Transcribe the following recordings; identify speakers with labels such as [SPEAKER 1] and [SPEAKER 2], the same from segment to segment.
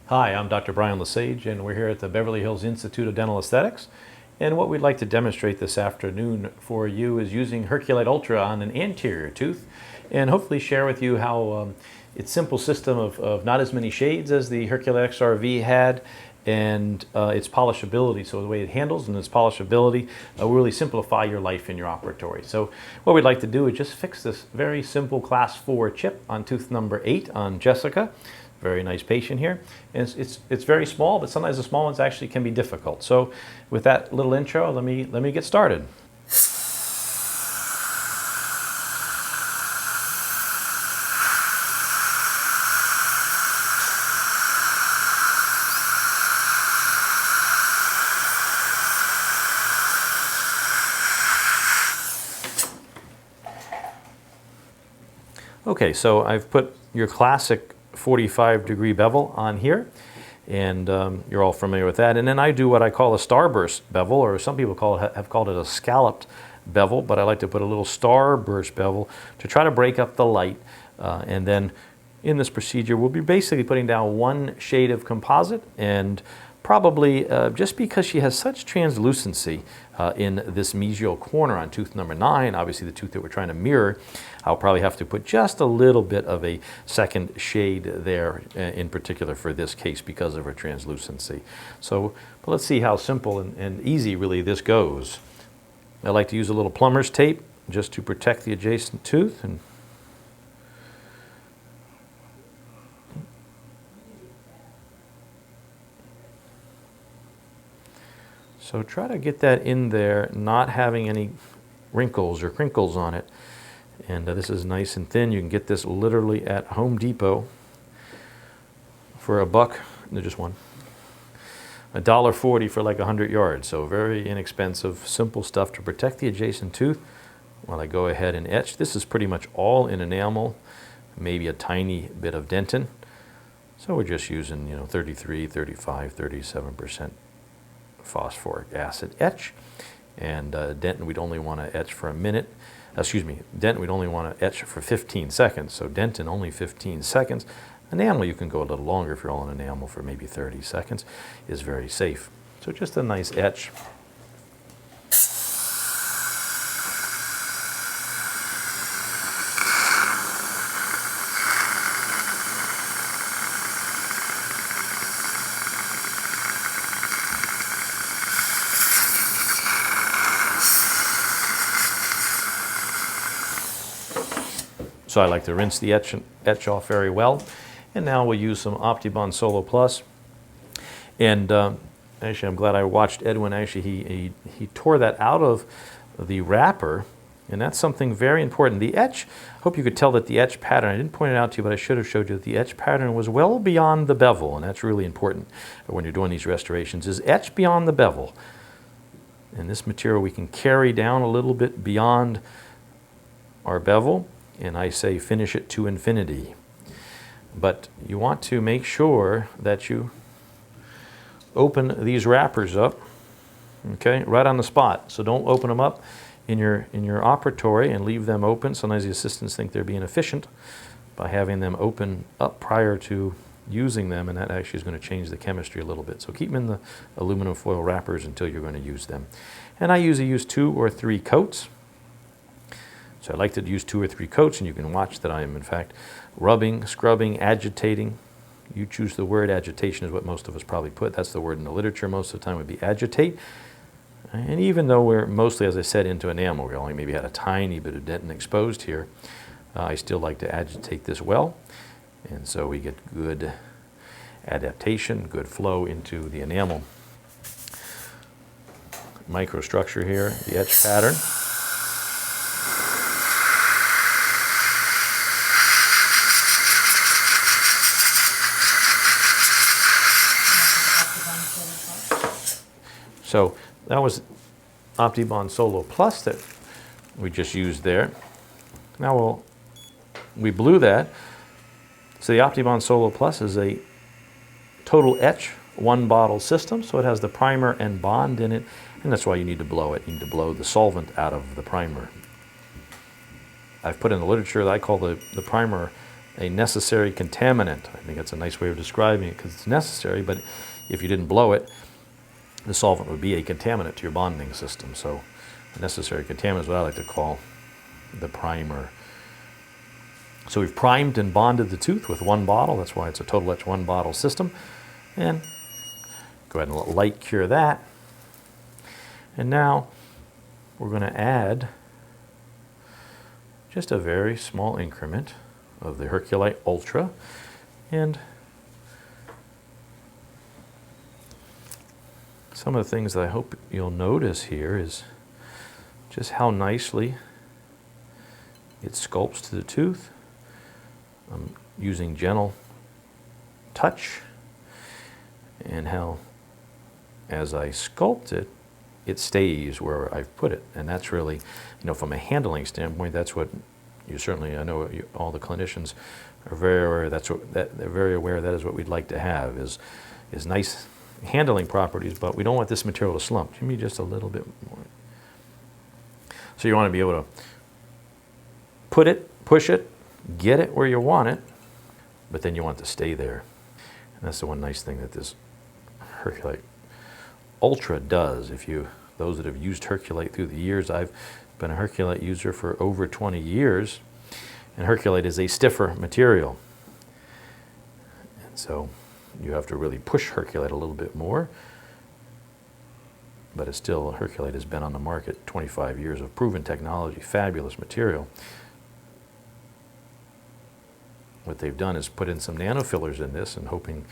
[SPEAKER 1] Hi, I'm Dr. Brian Lesage, and we're here at the Beverly Hills Institute of Dental Aesthetics. And what we'd like to demonstrate this afternoon for you is using Herculite Ultra on an anterior tooth, and hopefully share with you how its simple system of not as many shades as the Herculite XRV had, and its polishability, so the way it handles and its polishability will really simplify your life in your operatory. So what we'd like to do is just fix this very simple class 4 chip on tooth number 8 on Jessica. Very nice patient here. And it's very small, but sometimes the small ones actually can be difficult. So with that little intro, let me get started. Okay, so I've put your classic 45-degree bevel on here, and you're all familiar with that. And then I do what I call a starburst bevel, or some people have called it a scalloped bevel, but I like to put a little starburst bevel to try to break up the light. And then in this procedure, we'll be basically putting down one shade of composite, and probably just because she has such translucency in this mesial corner on tooth number 9, obviously the tooth that we're trying to mirror, I'll probably have to put just a little bit of a second shade there in particular for this case because of her translucency. So but let's see how simple and easy really this goes. I like to use a little plumber's tape just to protect the adjacent tooth. And so try to get that in there, not having any wrinkles or crinkles on it. And this is nice and thin. You can get this literally at Home Depot for $1. No, just one. $1.40 for like 100 yards. So very inexpensive, simple stuff to protect the adjacent tooth while I go ahead and etch. This is pretty much all in enamel, maybe a tiny bit of dentin. So we're just using, 33, 35, 37% phosphoric acid etch. And dentin we'd only want to etch for a minute. Dentin we'd only want to etch for 15 seconds. So dentin only 15 seconds. Enamel you can go a little longer if you're all in enamel for maybe 30 seconds. Is very safe. So just a nice etch. So I like to rinse the etch off very well. And now we'll use some Optibond Solo Plus. And actually, I'm glad I watched Edwin. Actually, he tore that out of the wrapper. And that's something very important. The etch, I hope you could tell that the etch pattern, I didn't point it out to you, but I should have showed you that the etch pattern was well beyond the bevel. And that's really important when you're doing these restorations, is etch beyond the bevel. And this material we can carry down a little bit beyond our bevel. And I say finish it to infinity. But you want to make sure that you open these wrappers up, okay, right on the spot. So don't open them up in your operatory and leave them open. Sometimes the assistants think they're being efficient by having them open up prior to using them, and that actually is going to change the chemistry a little bit. So keep them in the aluminum foil wrappers until you're going to use them. And I usually use 2 or 3 coats. So I like to use 2 or 3 coats, and you can watch that I am, in fact, rubbing, scrubbing, agitating. You choose the word. Agitation is what most of us probably put. That's the word in the literature most of the time would be agitate. And even though we're mostly, as I said, into enamel, we only maybe had a tiny bit of dentin exposed here, I still like to agitate this well. And so we get good adaptation, good flow into the enamel. Microstructure here, the etch pattern. So that was Optibond Solo Plus that we just used there. Now we blew that. So the Optibond Solo Plus is a total etch, 1 bottle system. So it has the primer and bond in it. And that's why you need to blow it. You need to blow the solvent out of the primer. I've put in the literature that I call the primer a necessary contaminant. I think that's a nice way of describing it because it's necessary, but if you didn't blow it, the solvent would be a contaminant to your bonding system. So a necessary contaminant is what I like to call the primer. So we've primed and bonded the tooth with one bottle. That's why it's a total etch one bottle system. And go ahead and let light cure that. And now we're going to add just a very small increment of the Herculite Ultra. And some of the things that I hope you'll notice here is just how nicely it sculpts to the tooth. I'm using gentle touch, and how as I sculpt it, it stays where I've put it. And that's really, from a handling standpoint, that's what you certainly, I know all the clinicians are very aware, they're very aware that is what we'd like to have, is nice handling properties, but we don't want this material to slump. Give me just a little bit more. So you want to be able to put it, push it, get it where you want it, but then you want it to stay there. And that's the one nice thing that this Herculite Ultra does. Those that have used Herculite through the years, I've been a Herculite user for over 20 years, and Herculite is a stiffer material. And so you have to really push Herculite a little bit more, but it's still, Herculite has been on the market 25 years of proven technology, fabulous material. What they've done is put in some nanofillers in this, and hoping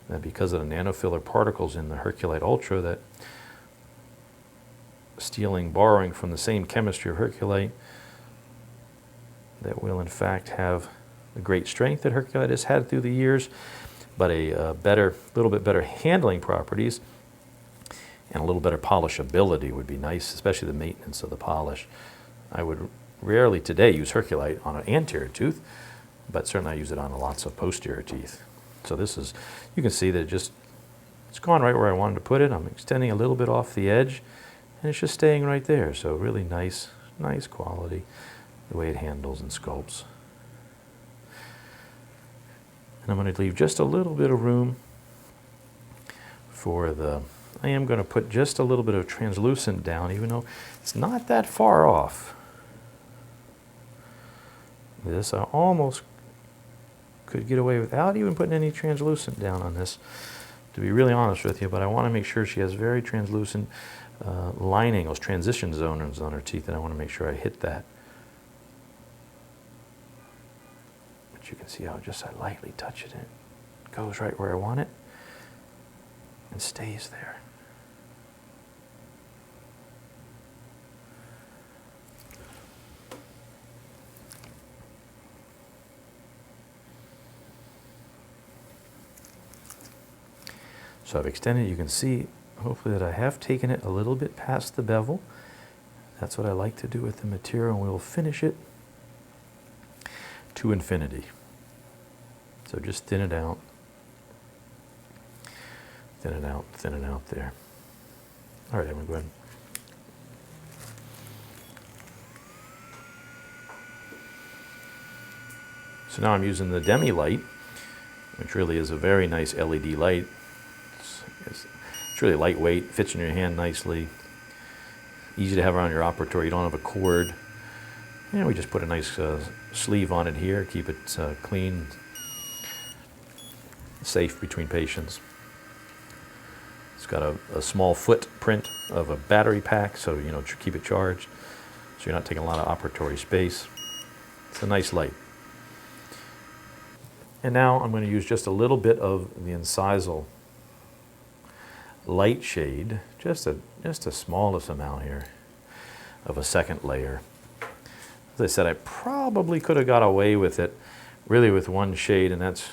[SPEAKER 1] that because of the nanofiller particles in the Herculite Ultra, that borrowing from the same chemistry of Herculite, that will in fact have the great strength that Herculite has had through the years, but a little bit better handling properties, and a little better polishability would be nice, especially the maintenance of the polish. I would rarely today use Herculite on an anterior tooth, but certainly I use it on lots of posterior teeth. So this is, you can see that it's gone right where I wanted to put it. I'm extending a little bit off the edge, and it's just staying right there. So really nice quality, the way it handles and sculpts. And I'm going to leave just a little bit of room for I am going to put just a little bit of translucent down, even though it's not that far off. This I almost could get away without even putting any translucent down on this, to be really honest with you, but I want to make sure she has very translucent lining, those transition zones on her teeth, and I want to make sure I hit that. But you can see how just I lightly touch it, and it goes right where I want it and stays there. So I've extended, you can see hopefully that I have taken it a little bit past the bevel. That's what I like to do with the material, and we will finish it to infinity. So just thin it out, thin it out, thin it out there. All right, I'm going to go ahead. So now I'm using the demi light, which really is a very nice LED light. It's really lightweight, fits in your hand nicely, easy to have around your operatory. You don't have a cord. And we just put a nice sleeve on it here, keep it clean, safe between patients. It's got a small footprint of a battery pack, so to keep it charged, so you're not taking a lot of operatory space. It's a nice light. And now I'm going to use just a little bit of the incisal light shade, just the smallest amount here of a second layer. As I said, I probably could have got away with it really with one shade, and that's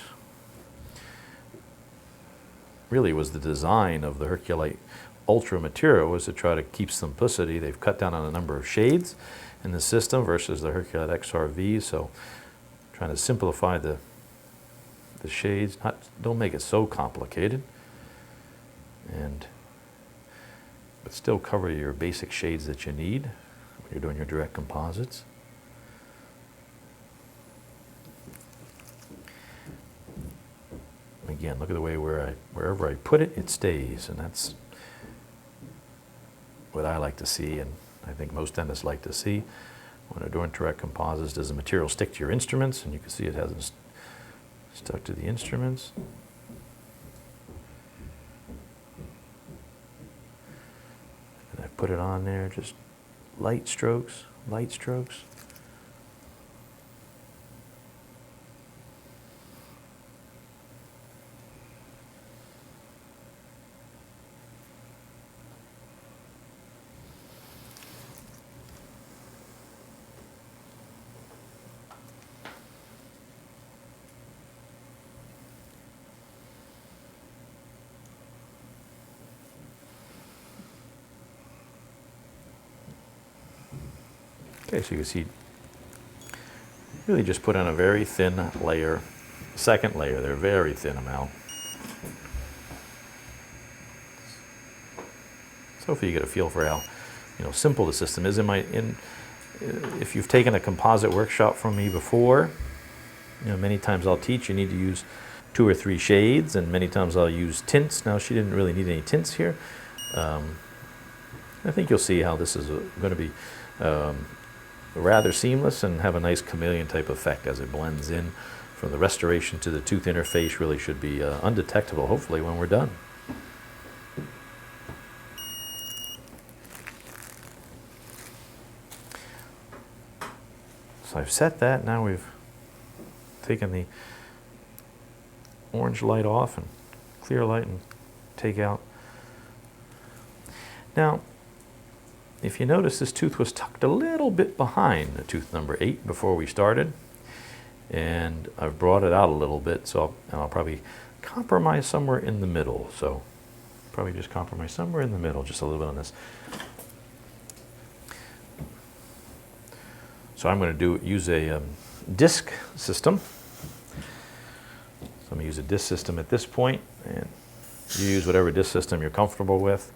[SPEAKER 1] really was the design of the Herculite Ultra material, was to try to keep simplicity. They've cut down on the number of shades in the system versus the Herculite XRV, so trying to simplify the shades, don't make it so complicated, but still cover your basic shades that you need when you're doing your direct composites. again, look at the way wherever I put it, it stays, and that's what I like to see, and I think most dentists like to see when they're doing direct composites. Does the material stick to your instruments? And you can see it hasn't stuck to the instruments. And I put it on there, just light strokes, light strokes. Okay, so you can see, really just put on a very thin layer, second layer there, very thin amount. So hopefully you get a feel for how, simple the system is. If you've taken a composite workshop from me before, many times I'll teach you need to use 2 or 3 shades, and many times I'll use tints. Now she didn't really need any tints here. I think you'll see how this is going to be rather seamless and have a nice chameleon type effect as it blends in from the restoration to the tooth interface. Really should be undetectable, hopefully, when we're done. So I've set that. Now we've taken the orange light off and clear light and take out. Now, if you notice, this tooth was tucked a little bit behind the tooth number 8 before we started, and I've brought it out a little bit, so I'll probably compromise somewhere in the middle. So probably just compromise somewhere in the middle, just a little bit on this. So I'm going to use a disc system. So I'm going to use a disc system at this point, and you use whatever disc system you're comfortable with.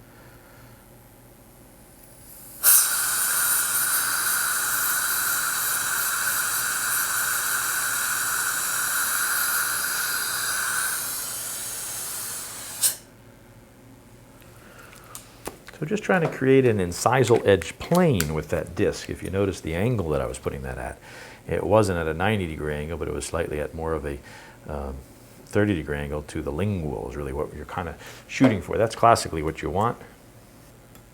[SPEAKER 1] So just trying to create an incisal edge plane with that disc. If you notice the angle that I was putting that at, it wasn't at a 90-degree angle, but it was slightly at more of a 30-degree angle to the lingual is really what you're kind of shooting for. That's classically what you want.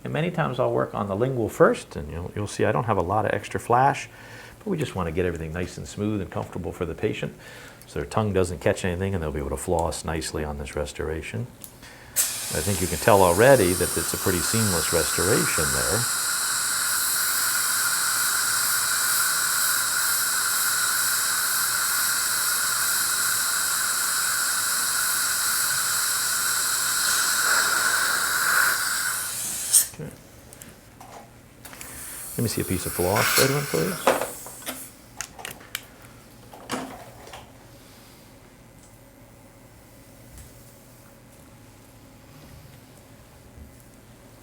[SPEAKER 1] And many times I'll work on the lingual first, and you'll see I don't have a lot of extra flash, but we just want to get everything nice and smooth and comfortable for the patient so their tongue doesn't catch anything and they'll be able to floss nicely on this restoration. I think you can tell already that it's a pretty seamless restoration there. Okay. Let me see a piece of floss, Edwin, please.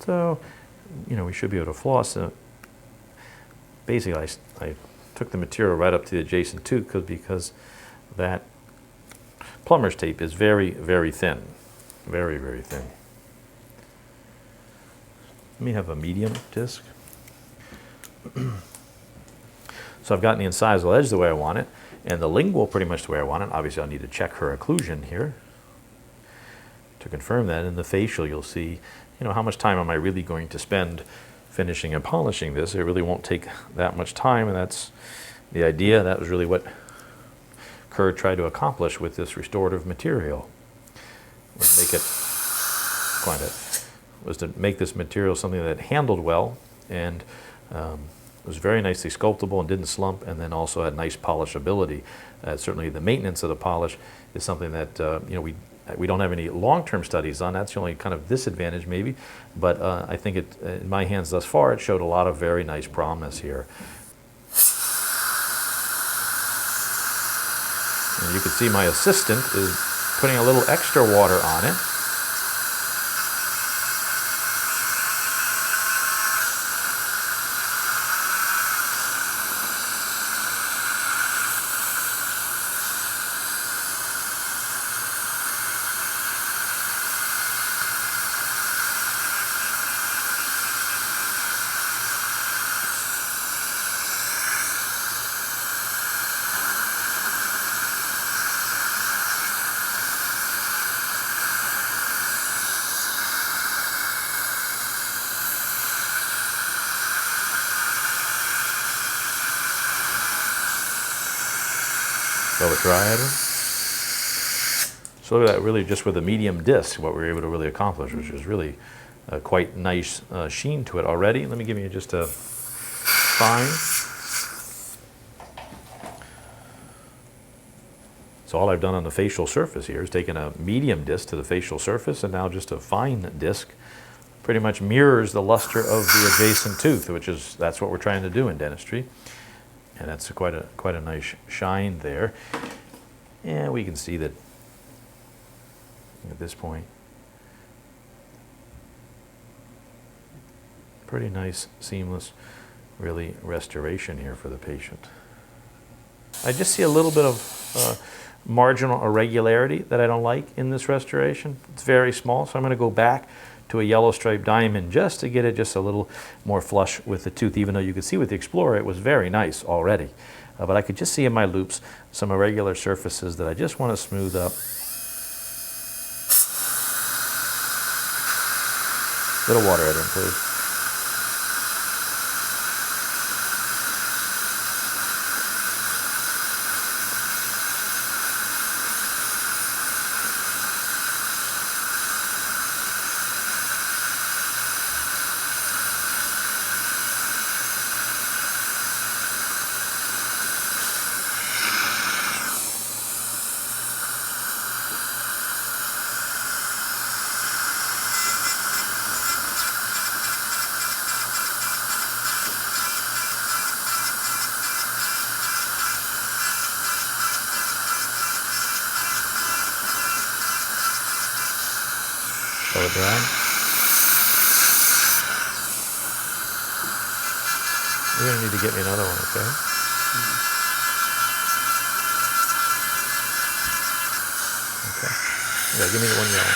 [SPEAKER 1] So, we should be able to floss. Basically, I took the material right up to the adjacent tooth because that plumber's tape is very, very thin. Very, very thin. Let me have a medium disc. So I've gotten the incisal edge the way I want it, and the lingual pretty much the way I want it. Obviously, I'll need to check her occlusion here to confirm that. In the facial, you'll see how much time am I really going to spend finishing and polishing this. It really won't take that much time, and that's the idea. That was really what Kerr tried to accomplish with this restorative material. Was to make this material something that handled well and was very nicely sculptable and didn't slump, and then also had nice polishability. Certainly the maintenance of the polish is something that we don't have any long-term studies on. That's the only kind of disadvantage maybe, but I think in my hands thus far, it showed a lot of very nice promise here. And you can see my assistant is putting a little extra water on it. So it dry, Edwin? So look at that, really just with a medium disc, what we were able to really accomplish, which was really quite nice sheen to it already. Let me give you just a fine. So all I've done on the facial surface here is taken a medium disc to the facial surface, and now just a fine disc pretty much mirrors the luster of the adjacent tooth, that's what we're trying to do in dentistry. And that's quite a nice shine there. And we can see that at this point, pretty nice, seamless, really restoration here for the patient. I just see a little bit of marginal irregularity that I don't like in this restoration. It's very small, so I'm going to go back to a yellow striped diamond just to get it just a little more flush with the tooth, even though you could see with the Explorer it was very nice already. But I could just see in my loops some irregular surfaces that I just want to smooth up. Little water, Edwin, please. Slow it down. You're going to need to get me another one, okay? Okay. Yeah, give me the one yellow.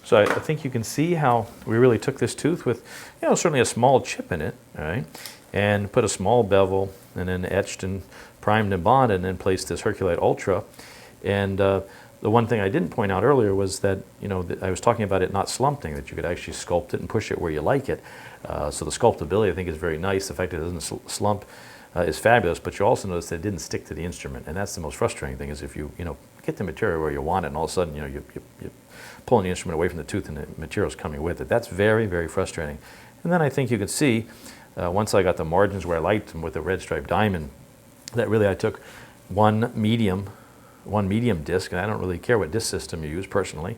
[SPEAKER 1] So I think you can see how we really took this tooth with, certainly a small chip in it, all right? And put a small bevel and then etched and primed and bonded and then placed this Herculite Ultra. And the one thing I didn't point out earlier was that, that I was talking about it not slumping, that you could actually sculpt it and push it where you like it. So the sculptability, I think, is very nice. The fact that it doesn't slump is fabulous, but you also notice that it didn't stick to the instrument. And that's the most frustrating thing, is if you, get the material where you want it and all of a sudden, you're pulling the instrument away from the tooth and the material's coming with it. That's very, very frustrating. And then I think you can see, once I got the margins where I liked them with the red striped diamond, that really I took one medium disc, and I don't really care what disc system you use personally,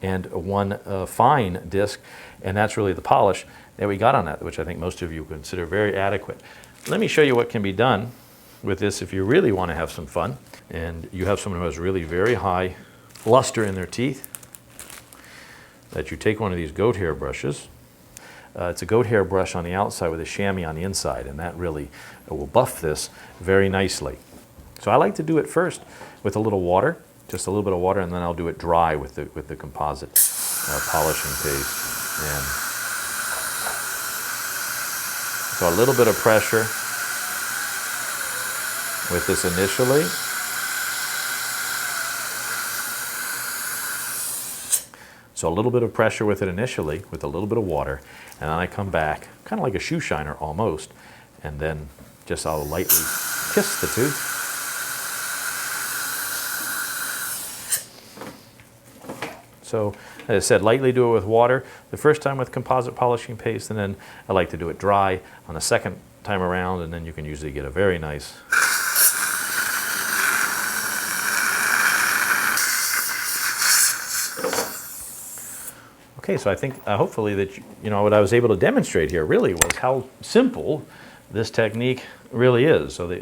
[SPEAKER 1] and one fine disc, and that's really the polish that we got on that, which I think most of you consider very adequate. Let me show you what can be done with this if you really want to have some fun, and you have someone who has really very high luster in their teeth, that you take one of these goat hair brushes. It's a goat hair brush on the outside with a chamois on the inside, and that really will buff this very nicely. So I like to do it first with a little water, just a little bit of water, and then I'll do it dry with the composite polishing paste. And so a little bit of pressure with this initially. So a little bit of pressure with it initially, with a little bit of water, and then I come back, kind of like a shoe shiner almost, and then just I'll lightly kiss the tooth. So, as I said, lightly do it with water the first time with composite polishing paste, and then I like to do it dry on the second time around, and then you can usually get a very nice Okay, so I think hopefully that what I was able to demonstrate here really was how simple this technique really is. So the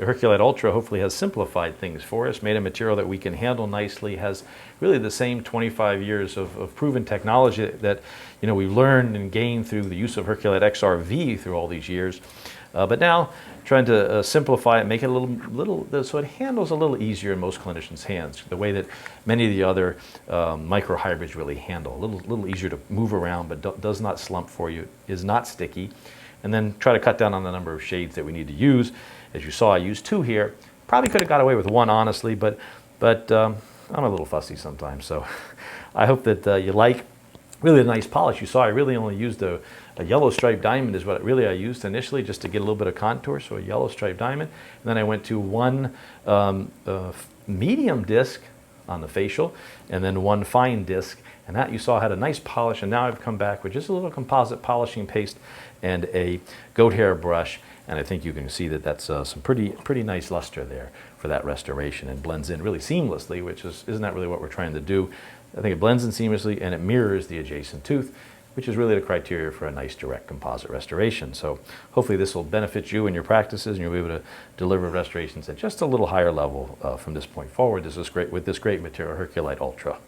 [SPEAKER 1] Herculite Ultra hopefully has simplified things for us, made a material that we can handle nicely, has really the same 25 years of proven technology that we've learned and gained through the use of Herculite XRV through all these years. But now trying to simplify it, make it a little so it handles a little easier in most clinicians' hands, the way that many of the other microhybrids really handle. A little easier to move around, but does not slump for you, is not sticky. And then try to cut down on the number of shades that we need to use. As you saw, I used 2 here. Probably could have got away with 1, honestly, but I'm a little fussy sometimes. So I hope that you like really a nice polish. You saw I really only used a yellow striped diamond is what I used initially, just to get a little bit of contour, so a yellow striped diamond. And then I went to one medium disc on the facial, and then one fine disc, and that you saw had a nice polish. And now I've come back with just a little composite polishing paste and a goat hair brush, and I think you can see that that's some pretty nice luster there for that restoration, and blends in really seamlessly, which isn't that really what we're trying to do. I think it blends in seamlessly and it mirrors the adjacent tooth, which is really the criteria for a nice direct composite restoration. So hopefully this will benefit you in your practices, and you'll be able to deliver restorations at just a little higher level from this point forward. This is great with this great material, Herculite Ultra.